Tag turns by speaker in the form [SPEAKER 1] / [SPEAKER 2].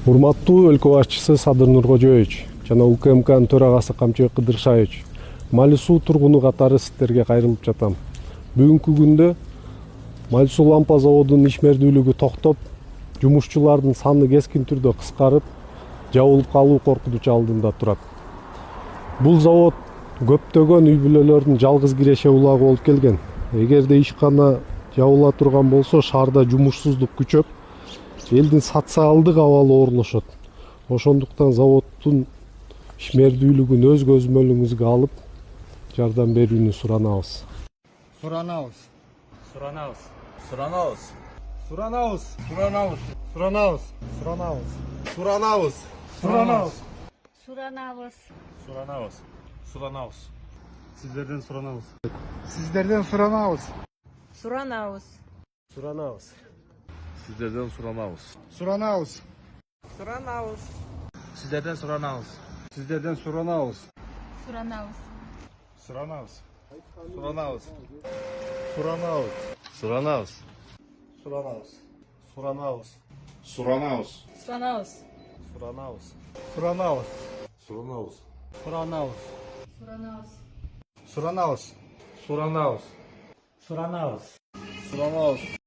[SPEAKER 1] Урматтуу өлкө башчысы Садыр Нуркожоевич жана УКМКнын төрагасы Камчыбек Кыдыршаевич, Мали суу тургуну катары сиздерге кайрылып жатам. Бүгүнкү күндө Мали суу лампа заводунун ишмердүүлүгү токтоп, жумушчулардын саны кескин түрдө кыскарып, жабылып калуу коркунучу алдында турат. Бул завод көптөгөн үй бүлөлөрдүн жалгыз киреше улагы болуп келген. Эгерде ишкана жабыла турган болсо, шаарда жумушсуздук күчөп, элдин социалдык абалы оорлошот. Ошондуктан заводдун ишмердүүлүгүн өз көзөмөлүңүзгө алып, жардам берүүнү суранабыз.
[SPEAKER 2] Суранабыз.
[SPEAKER 3] Суранабыз.
[SPEAKER 2] Суранабыз.
[SPEAKER 3] Суранабыз.
[SPEAKER 2] Суранабыз.
[SPEAKER 3] Суранабыз.
[SPEAKER 2] Суранабыз.
[SPEAKER 3] Суранабыз.
[SPEAKER 4] Суранабыз.
[SPEAKER 3] Суранабыз. Суранабыз.
[SPEAKER 2] Sizlerden suranabız.
[SPEAKER 3] Sizlerden суранабыз.
[SPEAKER 4] Суранабыз.
[SPEAKER 3] Суранабыз.
[SPEAKER 2] Sizlerden suranabız.
[SPEAKER 3] Суранабыз.
[SPEAKER 4] Суранабыз.
[SPEAKER 3] Sizlerden суранабыз.
[SPEAKER 2] Sizlerden suranabız.
[SPEAKER 4] Суранабыз.
[SPEAKER 3] Суранабыз.
[SPEAKER 2] Suranabız.
[SPEAKER 3] Суранабыз.
[SPEAKER 2] Suranabız.
[SPEAKER 3] Суранабыз. Суранабыз.
[SPEAKER 2] Suranabız.
[SPEAKER 4] Суранабыз.
[SPEAKER 3] Суранабыз.
[SPEAKER 2] Suranabız.
[SPEAKER 3] Суранабыз.
[SPEAKER 2] Suranabız.
[SPEAKER 4] Суранабыз.
[SPEAKER 3] Суранабыз. Суранабыз. Суранабыз.
[SPEAKER 2] Suranabız.